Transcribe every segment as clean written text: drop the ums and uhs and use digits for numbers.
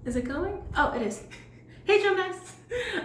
Is it going? Oh, it is. Hey, Geminis.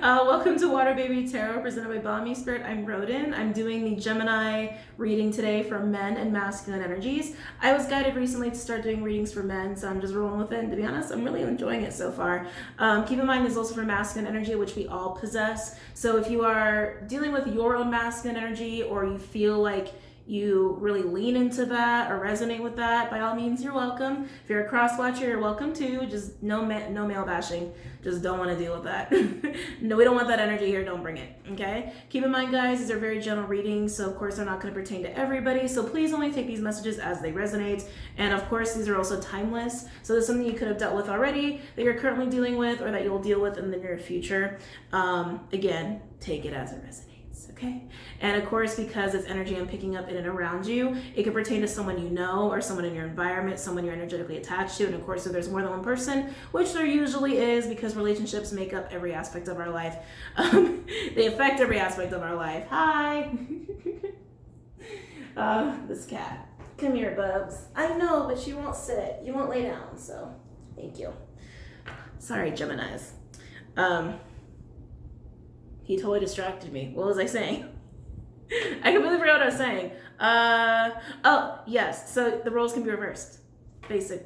Welcome to WaterBaby Tarot, presented by Bomispirit. I'm Rodin. I'm doing the Gemini reading today for men and masculine energies. I was guided recently to start doing readings for men, so I'm just rolling with it. And to be honest, I'm really enjoying it so far. Keep in mind, this is also for masculine energy, which we all possess. So if you are dealing with your own masculine energy, or you feel like you really lean into that or resonate with that, by all means, you're welcome. If you're a cross watcher, you're welcome too. Just no male bashing. Just don't want to deal with that. No, we don't want that energy here. Don't bring it. Okay. Keep in mind, guys, these are very general readings, so of course they're not going to pertain to everybody. So please only take these messages as they resonate. And of course, these are also timeless. So there's something you could have dealt with already, that you're currently dealing with, or that you'll deal with in the near future. Again, take it as it resonates. Okay. And of course, because it's energy I'm picking up in and around you, it could pertain to someone you know, or someone in your environment, someone you're energetically attached to. And of course, if there's more than one person, which there usually is, because relationships make up every aspect of our life. They affect every aspect of our life. Hi. This cat. Come here, Bubs. I know, but she won't sit. You won't lay down, so thank you. Sorry, Geminis. He totally distracted me. What was I saying? I completely forgot what I was saying. Oh, yes. So the roles can be reversed. Basic.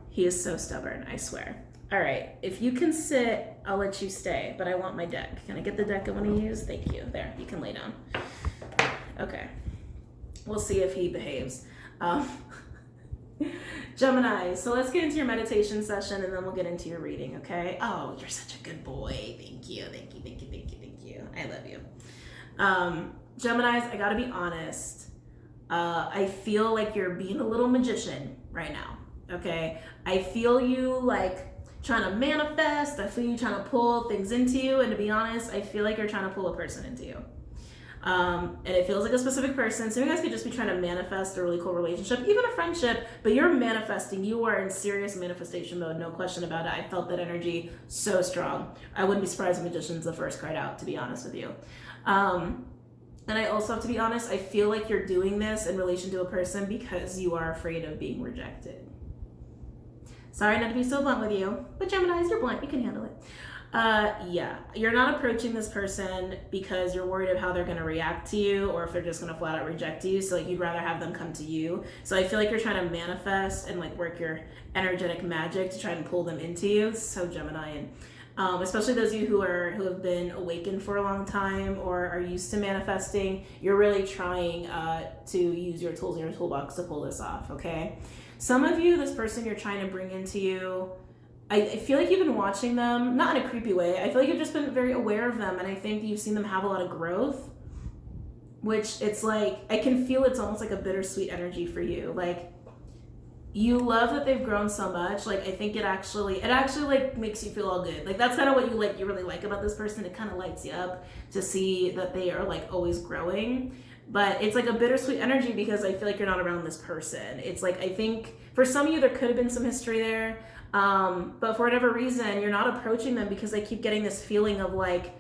He is so stubborn, I swear. All right. If you can sit, I'll let you stay, but I want my deck. Can I get the deck I want to use? Thank you. There, you can lay down. Okay. We'll see if he behaves. Gemini, so let's get into your meditation session and then we'll get into your reading, okay? Oh, you're such a good boy. Thank you, thank you, thank you, thank you, thank you. I love you. Geminis, I gotta be honest. I feel like you're being a little magician right now, okay? I feel you like trying to manifest. I feel you trying to pull things into you. And to be honest, I feel like you're trying to pull a person into you. And it feels like a specific person. So you guys could just be trying to manifest a really cool relationship, even a friendship, but you're manifesting. You are in serious manifestation mode, no question about it. I felt that energy so strong. I wouldn't be surprised if Magician's the first card out, to be honest with you. And I also have to be honest, I feel like you're doing this in relation to a person because you are afraid of being rejected. Sorry not to be so blunt with you, but Geminis, you're blunt, you can handle it. Yeah, you're not approaching this person because you're worried of how they're going to react to you, or if they're just going to flat out reject you. So like, you'd rather have them come to you. So I feel like you're trying to manifest and like work your energetic magic to try and pull them into you. So Gemini, and especially those of you who have been awakened for a long time or are used to manifesting, you're really trying to use your tools in your toolbox to pull this off. Okay. Some of you, this person you're trying to bring into you, I feel like you've been watching them, not in a creepy way. I feel like you've just been very aware of them, and I think you've seen them have a lot of growth, which it's like, I can feel it's almost like a bittersweet energy for you. Like, you love that they've grown so much. Like, I think it actually like makes you feel all good. Like, that's kind of what you really like about this person. It kind of lights you up to see that they are like always growing. But it's like a bittersweet energy because I feel like you're not around this person. It's like, I think for some of you, there could have been some history there. But for whatever reason, you're not approaching them because I keep getting this feeling of like,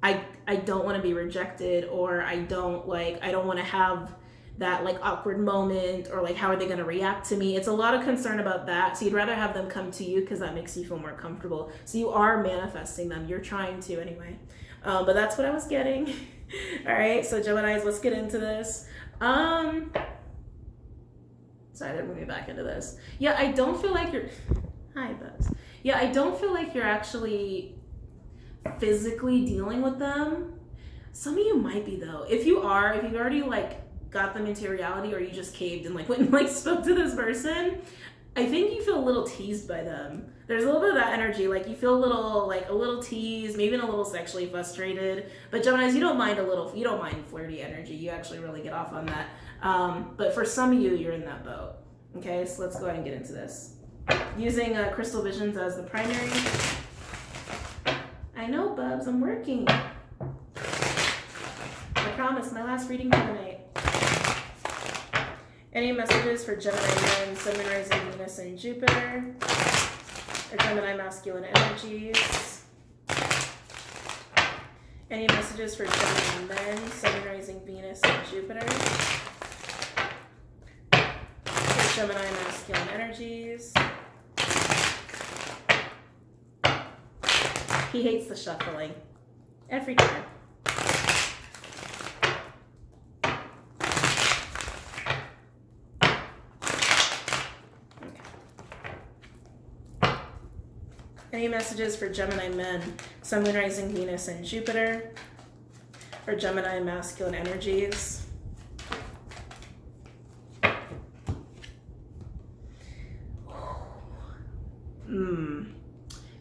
I don't want to be rejected, or I don't want to have that like awkward moment, or like, how are they going to react to me? It's a lot of concern about that. So you'd rather have them come to you because that makes you feel more comfortable. So you are manifesting them. You're trying to anyway. But that's what I was getting. All right. So Geminis, let's get into this. Sorry, they're moving back into this. Yeah, I don't feel like you're... Hi, Buzz. Yeah, I don't feel like you're actually physically dealing with them. Some of you might be, though. If you've already, like, got them into reality, or you just caved and, like, went and, like, spoke to this person, I think you feel a little teased by them. There's a little bit of that energy. Like, you feel a little teased, maybe even a little sexually frustrated. But Geminis, you don't mind flirty energy. You actually really get off on that. But for some of you, you're in that boat. Okay, so let's go ahead and get into this. Using crystal visions as the primary. I know, Bubs, I'm working. I promise, my last reading for the night. Any messages for Gemini Men, Sun, Moon, Rising, Venus, and Jupiter? Or Gemini masculine energies? Any messages for Gemini Men, Sun, Moon, Rising, Venus, and Jupiter? Gemini masculine energies. He hates the shuffling. Every time. Any messages for Gemini men, Sun, Moon, Rising, Venus, and Jupiter? For Gemini masculine energies?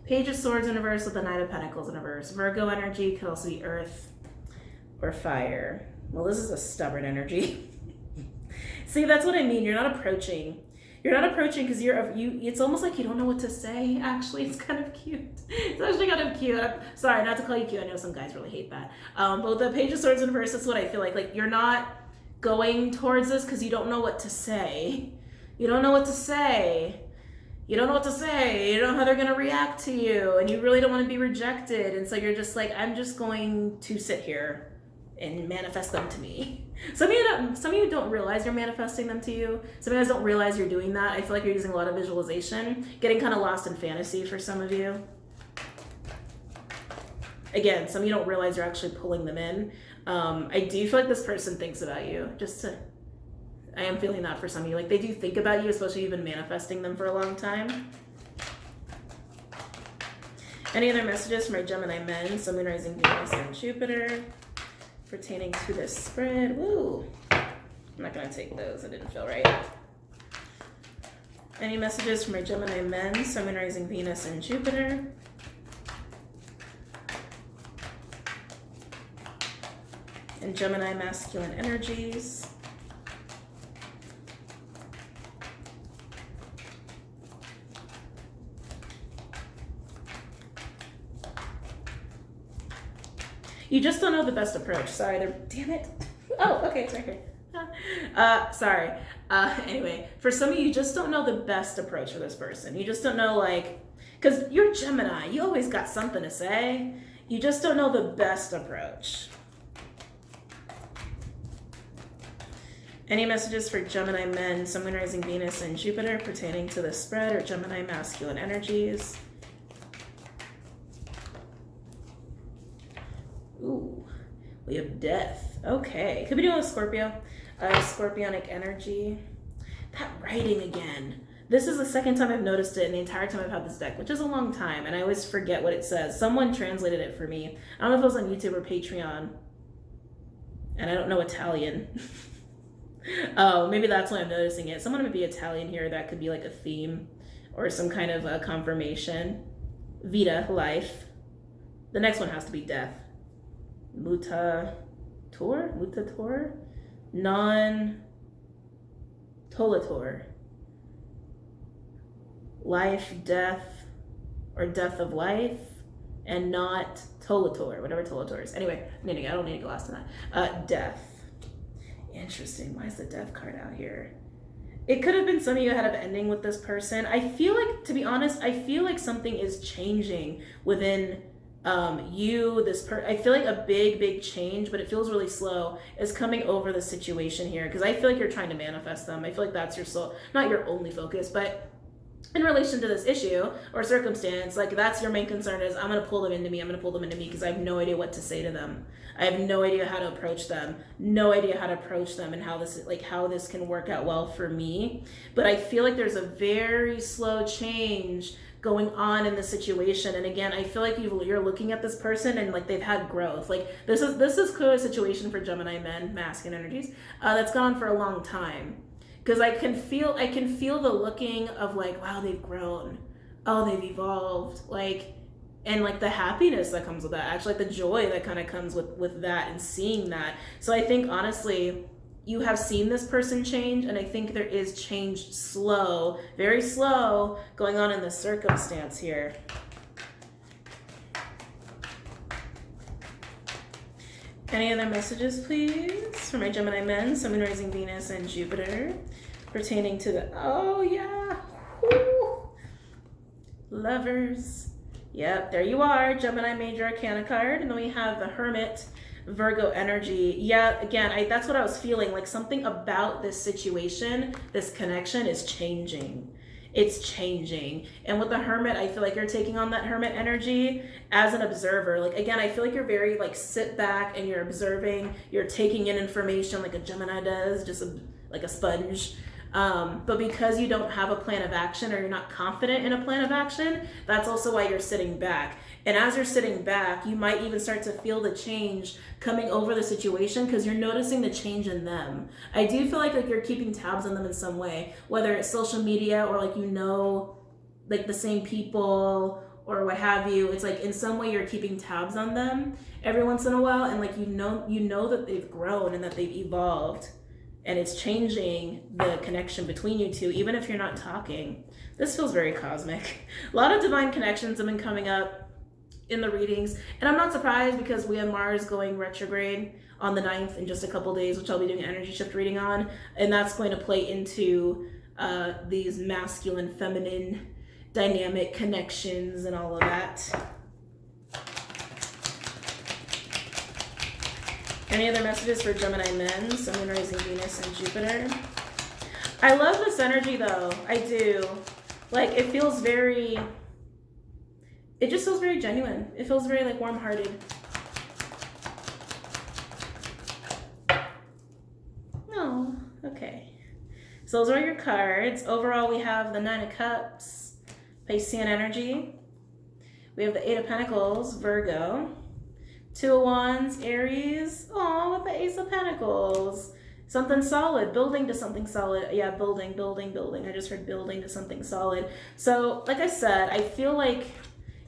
Page of Swords in reverse with the Knight of Pentacles in reverse. Virgo energy could also be earth or fire. Well, this is a stubborn energy. See, that's what I mean. You're not approaching. You're not approaching because it's almost like you don't know what to say. Actually, it's kind of cute. It's actually kind of cute. Sorry, not to call you cute. I know some guys really hate that. But with the Page of Swords in reverse, that's what I feel like. Like, you're not going towards this because you don't know what to say. You don't know what to say. You don't know what to say. You don't know how they're going to react to you. And you really don't want to be rejected. And so you're just like, I'm just going to sit here and manifest them to me. Some of you don't realize you're manifesting them to you. Some of you guys don't realize you're doing that. I feel like you're using a lot of visualization, getting kind of lost in fantasy for some of you. Again, some of you don't realize you're actually pulling them in. I do feel like this person thinks about you. I am feeling that for some of you. Like, they do think about you, especially if you've been manifesting them for a long time. Any other messages from my Gemini men, Sun, Moon, Rising, Venus, and Jupiter pertaining to this spread? Woo! I'm not going to take those. It didn't feel right. Any messages from my Gemini men, Sun, Moon, Rising, Venus, and Jupiter? And Gemini masculine energies? You just don't know the best approach. Sorry, damn it. Oh, okay, it's right here. Sorry. Anyway, for some of you, you just don't know the best approach for this person. You just don't know, like, because you're Gemini. You always got something to say. You just don't know the best approach. Any messages for Gemini men, Sun, Moon, Rising, Venus, and Jupiter pertaining to the spread or Gemini masculine energies? Ooh, we have death. Okay. Could be doing with Scorpio. Scorpionic energy. That writing again. This is the second time I've noticed it in the entire time I've had this deck, which is a long time, and I always forget what it says. Someone translated it for me. I don't know if it was on YouTube or Patreon, and I don't know Italian. Oh, maybe that's why I'm noticing it. Someone would be Italian here. That could be like a theme or some kind of a confirmation. Vita, life. The next one has to be death. Mutator? Non-tolator. Life, death, or death of life, and not tolator, whatever tolator is. Anyway, I don't need to go last on that. Death. Interesting. Why is the death card out here? It could have been some of you had an ending with this person. I feel like, to be honest, I feel like something is changing within I feel like a big change, but it feels really slow, is coming over the situation here, because I feel like you're trying to manifest them. I feel like that's your soul, not your only focus, but in relation to this issue or circumstance, like, that's your main concern is, I'm going to pull them into me because I have no idea what to say to them. I have no idea how to approach them, and how this can work out well for me. But I feel like there's a very slow change going on in the situation. And again, I feel like you're looking at this person and like they've had growth. Like, this is clearly a situation for Gemini men, masculine energies, that's gone on for a long time. Because I can feel the looking of like, wow, they've grown. Oh, they've evolved. Like, and like the happiness that comes with that, actually, like the joy that kind of comes with that and seeing that. So I think, honestly, you have seen this person change, and I think there is change slow, very slow, going on in this circumstance here. Any other messages, please, for my Gemini men, Sun, Moon, Rising, Venus, and Jupiter pertaining to the, oh yeah, woo. Lovers. Yep, there you are, Gemini Major Arcana card. And then we have the Hermit Virgo energy. Yeah, again, that's what I was feeling. Like something about this situation, this connection is changing. It's changing. And with the Hermit, I feel like you're taking on that Hermit energy as an observer. Like, again, I feel like you're very like sit back and you're observing, you're taking in information like a Gemini does, just like a sponge. But because you don't have a plan of action, or you're not confident in a plan of action, that's also why you're sitting back. And as you're sitting back, you might even start to feel the change coming over the situation because you're noticing the change in them. I do feel like you're keeping tabs on them in some way, whether it's social media or like, like the same people or what have you. It's like in some way you're keeping tabs on them every once in a while, and like you know that they've grown and that they've evolved, and it's changing the connection between you two, even if you're not talking. This feels very cosmic. A lot of divine connections have been coming up in the readings, and I'm not surprised because we have Mars going retrograde on the 9th in just a couple days, which I'll be doing an energy shift reading on, and that's going to play into these masculine feminine dynamic connections and all of that. Any other messages for Gemini men, Sun, Moon, Rising, Venus, and Jupiter? I love this energy though. I do. Like it feels very, it just feels very genuine. It feels very like warm-hearted. Oh, okay. So those are your cards. Overall, we have the 9 of Cups, Piscean energy. We have the 8 of Pentacles, Virgo. 2 of Wands, Aries. Oh, with the Ace of Pentacles. Something solid, building to something solid. Yeah, building. I just heard building to something solid. So, like I said, I feel like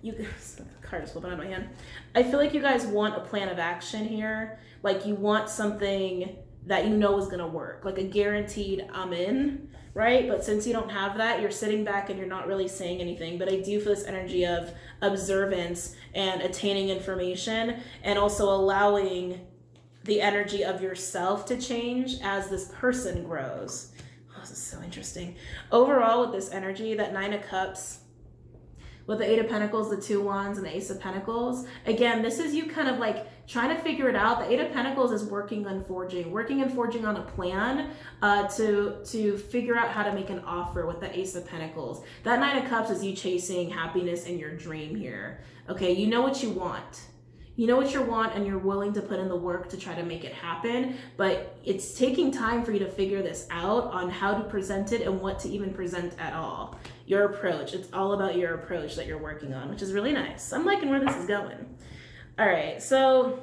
you guys, the card is flipping out of my hand. I feel like you guys want a plan of action here. Like you want something that you know is gonna work, like a guaranteed I'm in, right? But since you don't have that, you're sitting back and you're not really saying anything. But I do feel this energy of observance and attaining information, and also allowing the energy of yourself to change as this person grows. Oh, this is so interesting. Overall, with this energy, that 9 of Cups, with the 8 of Pentacles, the 2 Wands, and the Ace of Pentacles, again, this is you kind of like trying to figure it out. The 8 of Pentacles is working and forging on a plan to figure out how to make an offer with the Ace of Pentacles. That 9 of Cups is you chasing happiness in your dream here. Okay, you know what you want. You know what you want, and you're willing to put in the work to try to make it happen, but it's taking time for you to figure this out on how to present it and what to even present at all. Your approach, it's all about your approach that you're working on, which is really nice. I'm liking where this is going. All right, so,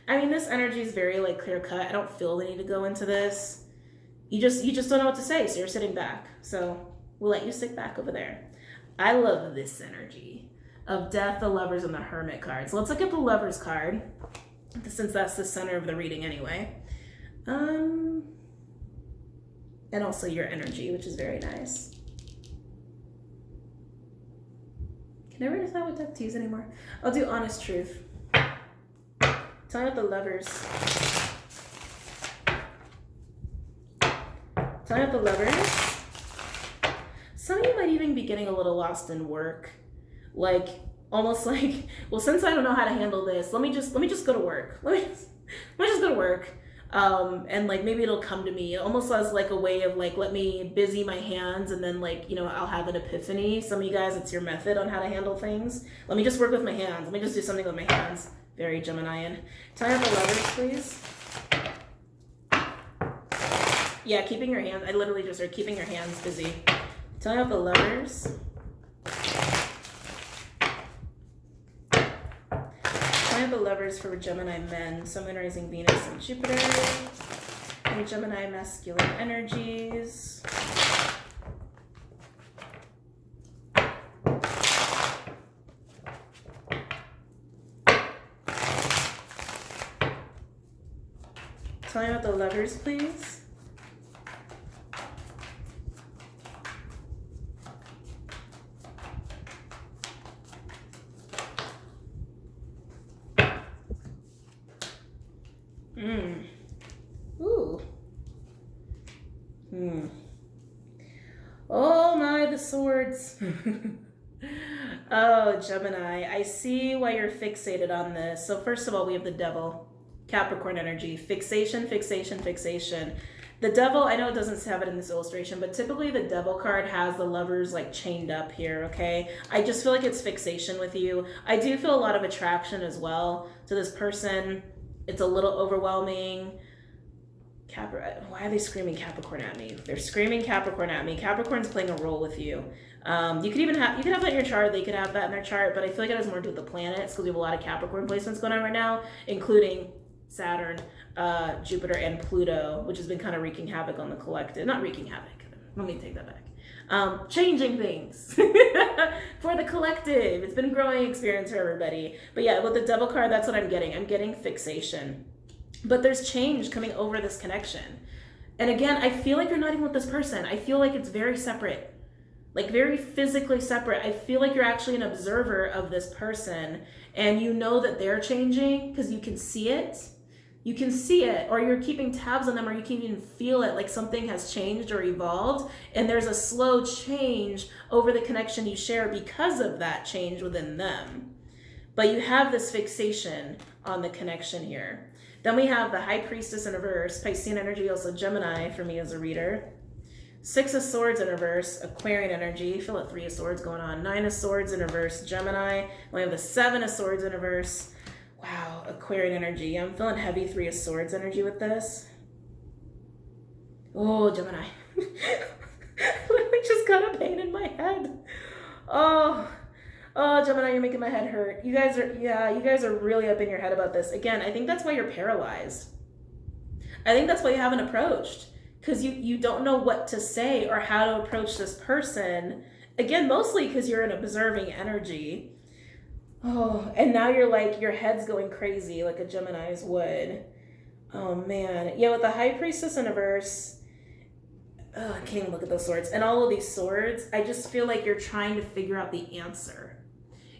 I mean, this energy is very like clear cut. I don't feel the need to go into this. You just don't know what to say, so you're sitting back. So we'll let you sit back over there. I love this energy of Death, the Lovers, and the Hermit cards. So let's look at the Lovers card, since that's the center of the reading anyway. And also your energy, which is very nice. Can I never decide what deck to use anymore. I'll do Honest Truth. Tell me about the Lovers. Tell me about the Lovers. Some of you might even be getting a little lost in work. Like, almost like, well, since I don't know how to handle this, let me just go to work. Let me just go to work. And like, maybe it'll come to me almost as like a way of like, let me busy my hands, and then like, you know, I'll have an epiphany. Some of you guys, it's your method on how to handle things. Let me just work with my hands. Let me just do something with my hands. Very Geminian. Tell me about the Lovers, please. Yeah, keeping your hands, I literally just heard keeping your hands busy. Tell me about the Lovers. The Lovers for Gemini men, Sun, Moon, Rising, Venus, and Jupiter. And Gemini masculine energies. Tell me about the Lovers, please. Ooh. Oh my, the swords. Oh, Gemini, I see why you're fixated on this. So first of all, we have the Devil. Capricorn energy, fixation, fixation, fixation. The devil, I know it doesn't have it in this illustration, but typically the devil card has the lovers like chained up here, okay? I just feel like it's fixation with you. I do feel a lot of attraction as well to this person. It's a little overwhelming. Why are they screaming Capricorn at me? They're screaming Capricorn at me. Capricorn's playing a role with you. You could have that in your chart. They could have that in their chart, but I feel like it has more to do with the planets because we have a lot of Capricorn placements going on right now, including Saturn, Jupiter, and Pluto, which has been kind of wreaking havoc on the collective. Not wreaking havoc. Let me take that back. Changing things for the collective. It's been a growing experience for everybody. But yeah, with the devil card, that's what I'm getting. I'm getting fixation. But there's change coming over this connection. And again, I feel like you're not even with this person. I feel like it's very separate. Like very physically separate. I feel like you're actually an observer of this person and you know that they're changing because you can see it. You can see it, or you're keeping tabs on them, or you can even feel it like something has changed or evolved, and there's a slow change over the connection you share because of that change within them. But you have this fixation on the connection here. Then we have the High Priestess in reverse, Piscean energy, also Gemini for me as a reader. 6 of Swords in reverse, Aquarian energy. I feel like 3 of Swords going on. 9 of Swords in reverse, Gemini. We have the 7 of Swords in reverse. Wow, Aquarian energy. I'm feeling heavy 3 of Swords energy with this. Oh, Gemini. I just got a pain in my head. Oh, Gemini, you're making my head hurt. You guys are really up in your head about this. Again, I think that's why you're paralyzed. I think that's why you haven't approached. Because you don't know what to say or how to approach this person. Again, mostly because you're an observing energy. Oh, and now you're like, your head's going crazy like a Gemini's would. Oh, man. Yeah, with the High Priestess in reverse, I can't even look at those swords. And all of these swords, I just feel like you're trying to figure out the answer.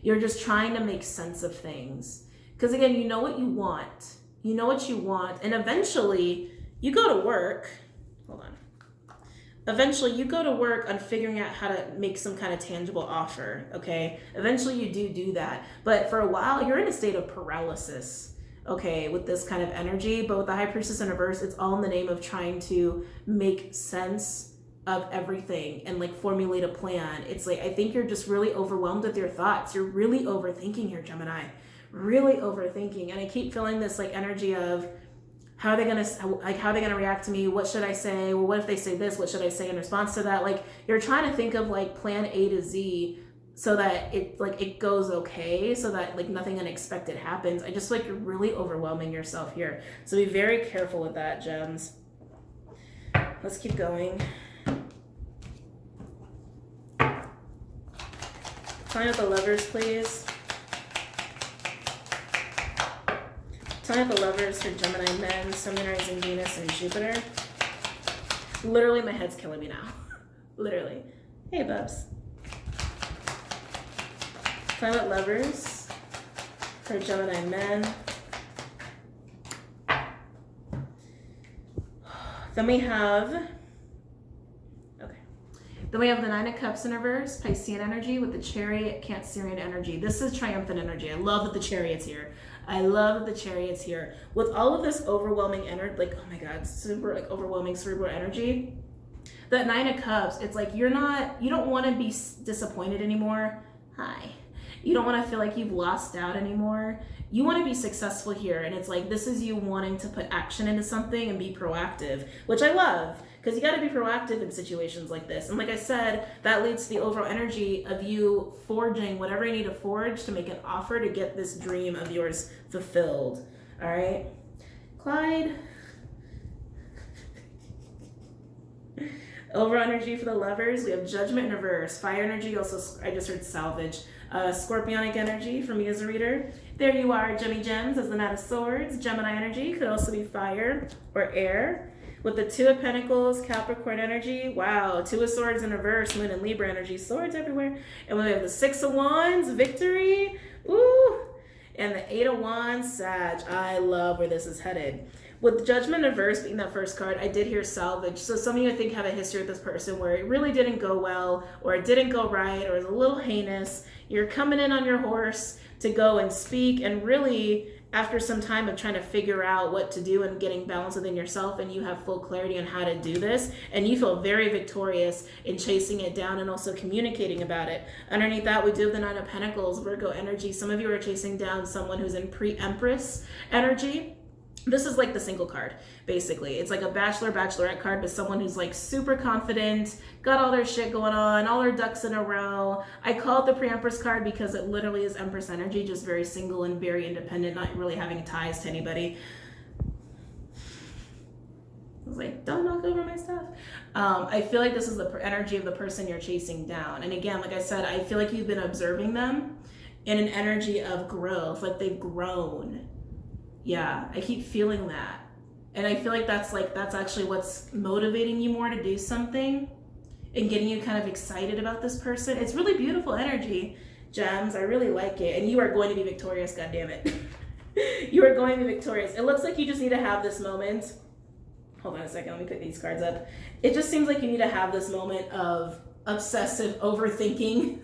You're just trying to make sense of things. Because, again, you know what you want. You know what you want. And eventually, you go to work. Hold on. Eventually, you go to work on figuring out how to make some kind of tangible offer, okay? Eventually, you do that. But for a while, you're in a state of paralysis, okay, with this kind of energy. But with the High Priestess in reverse, it's all in the name of trying to make sense of everything and, like, formulate a plan. It's like, I think you're just really overwhelmed with your thoughts. You're really overthinking here, Gemini. Really overthinking. And I keep feeling this, like, energy of, how are they gonna react to me? What should I say? Well, what if they say this? What should I say in response to that? Like, you're trying to think of like plan A to Z so that it goes okay, so that like nothing unexpected happens. I just feel like you're really overwhelming yourself here. So be very careful with that, gems. Let's keep going. Sign up the Lovers, please. Sign up the Lovers for Gemini Men, Sun, Moon, Rising, Venus, and Jupiter. Literally, my head's killing me now. Literally. Hey, Bubs. Sign up Lovers for Gemini Men. Then we have the 9 of Cups in reverse, Piscean energy with the Chariot, Cancerian energy. This is triumphant energy. I love that the Chariot's here. I love that the Chariot's here. With all of this overwhelming energy, like, oh my God, super like overwhelming cerebral energy. That 9 of Cups, it's like you don't want to be disappointed anymore. Hi. You don't want to feel like you've lost out anymore. You want to be successful here. And it's like, this is you wanting to put action into something and be proactive, which I love. Because you got to be proactive in situations like this. And like I said, that leads to the overall energy of you forging whatever you need to forge to make an offer to get this dream of yours fulfilled. All right? Clyde. Overall energy for the Lovers. We have Judgment in reverse. Fire energy. Also, I just heard Salvage. Scorpionic energy for me as a reader. There you are, Gemmy Gems, as the Knight of Swords. Gemini energy could also be fire or air. With the 2 of Pentacles, Capricorn energy. Wow, 2 of Swords in reverse, Moon and Libra energy. Swords everywhere. And we have the 6 of Wands, Victory. Ooh. And the 8 of Wands, Sag. I love where this is headed. With Judgment in reverse being that first card, I did hear Salvage. So some of you, I think, have a history with this person where it really didn't go well, or it didn't go right, or it was a little heinous. You're coming in on your horse to go and speak and really after some time of trying to figure out what to do and getting balance within yourself, and you have full clarity on how to do this, and you feel very victorious in chasing it down and also communicating about it. Underneath that, we do have the Nine of Pentacles, Virgo energy. Some of you are chasing down someone who's in pre-Empress energy. This is like the single card, basically. It's like a bachelorette card, but someone who's like super confident, got all their shit going on, all their ducks in a row. I call it the pre-Empress card because it literally is Empress energy, just very single and very independent, not really having ties to anybody. I was like, don't knock over my stuff. I feel like this is the energy of the person you're chasing down. And again, like I said, I feel like you've been observing them in an energy of growth, like they've grown. Yeah, I keep feeling that. And I feel like that's actually what's motivating you more to do something and getting you kind of excited about this person. It's really beautiful energy, Gems. I really like it. And you are going to be victorious, goddammit. You are going to be victorious. It looks like you just need to have this moment. Hold on a second, let me pick these cards up. It just seems like you need to have this moment of obsessive overthinking.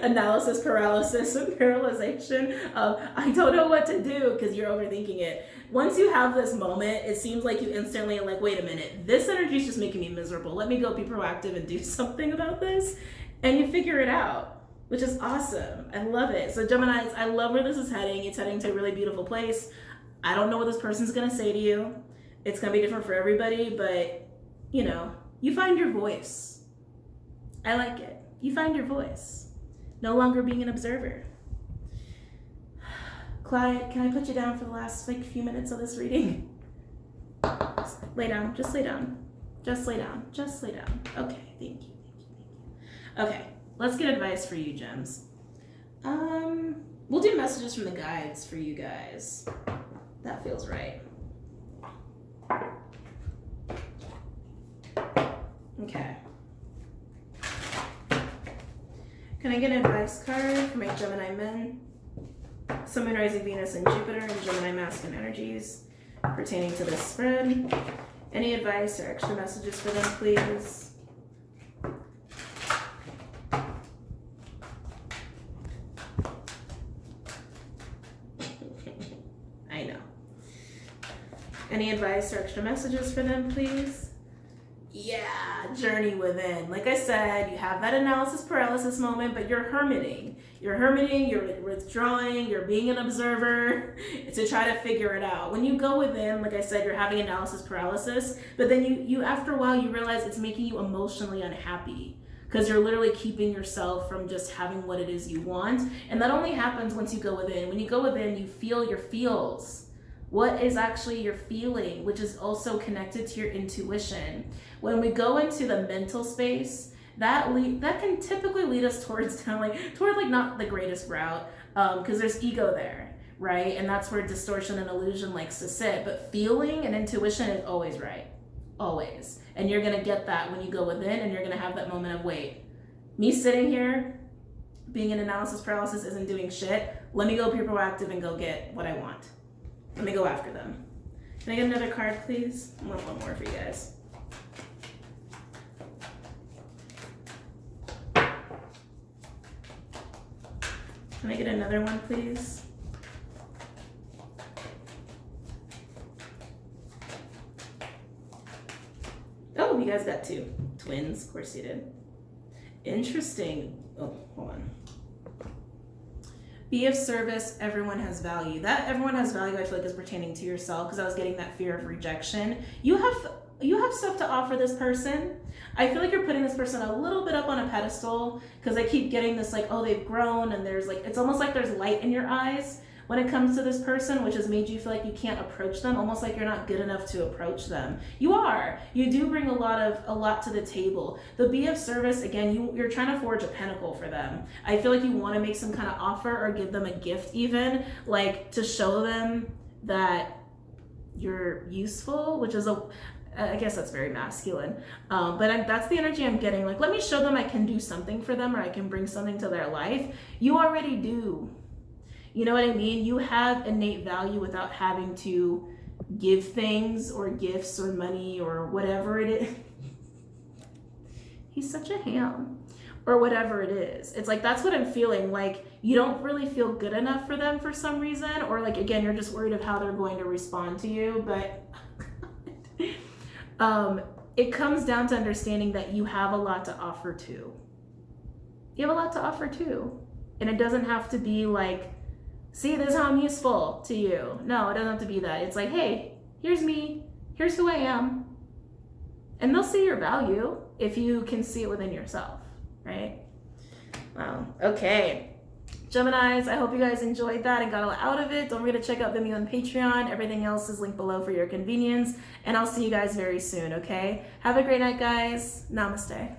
Analysis paralysis and paralyzation of I don't know what to do because you're overthinking it. Once you have this moment, it seems like you instantly are like, wait a minute, this energy is just making me miserable. Let me go be proactive and do something about this. And you figure it out, which is awesome. I love it. So Geminis, I love where this is heading. It's heading to a really beautiful place. I don't know what this person's gonna say to you. It's gonna be different for everybody, but you know, you find your voice. I like it. You find your voice. No longer being an observer. Clyde, can I put you down for the last few minutes of this reading? Just lay down, just lay down. Just lay down, just lay down. Okay, thank you. Okay, let's get advice for you, Gems. We'll do messages from the guides for you guys. That feels right. Okay. Can I get an advice card for my Gemini men? Sun, Moon, Rising, Venus, and Jupiter, and Gemini masculine energies pertaining to this spread. Any advice or extra messages for them, please? I know. Any advice or extra messages for them, please? Yeah, journey within. Like I said, you have that analysis paralysis moment, but you're hermiting. You're withdrawing, you're being an observer to try to figure it out. When you go within, like I said, you're having analysis paralysis, but then you after a while, you realize it's making you emotionally unhappy because you're literally keeping yourself from just having what it is you want. And that only happens once you go within. When you go within, you feel your feels. What is actually your feeling, which is also connected to your intuition. When we go into the mental space, that can typically lead us towards not the greatest route, because there's ego there, right? And that's where distortion and illusion likes to sit. But feeling and intuition is always right, always. And you're gonna get that when you go within, and you're gonna have that moment of, wait, me sitting here being in analysis paralysis isn't doing shit. Let me go be proactive and go get what I want. Let me go after them. Can I get another card, please? I want one more for you guys. Can I get another one, please? Oh, you guys got two. Twins, of course you did. Interesting. Oh, hold on. Be of service, everyone has value. That everyone has value, I feel like, is pertaining to yourself, because I was getting that fear of rejection. You have stuff to offer this person. I feel like you're putting this person a little bit up on a pedestal, because I keep getting this like, oh, they've grown, and there's like, it's almost like there's light in your eyes when it comes to this person, which has made you feel like you can't approach them, almost like you're not good enough to approach them. You are. You do bring a lot to the table. The be of service, again, you're trying to forge a pinnacle for them. I feel like you want to make some kind of offer or give them a gift even, like to show them that you're useful, which is I guess that's very masculine. But that's the energy I'm getting. Like, let me show them I can do something for them, or I can bring something to their life. You already do. You know what I mean? You have innate value without having to give things or gifts or money or whatever it is. He's such a ham. or whatever it is. It's like, that's what I'm feeling. Like, you don't really feel good enough for them for some reason, or like, again, you're just worried of how they're going to respond to you. But it comes down to understanding that you have a lot to offer too. You have a lot to offer too. And it doesn't have to be like, see, this is how I'm useful to you. No, it doesn't have to be that. It's like, hey, here's me, here's who I am. And they'll see your value if you can see it within yourself, right? Wow, okay. Geminis, I hope you guys enjoyed that and got a lot out of it. Don't forget to check out Vimeo and Patreon. Everything else is linked below for your convenience. And I'll see you guys very soon, okay? Have a great night, guys. Namaste.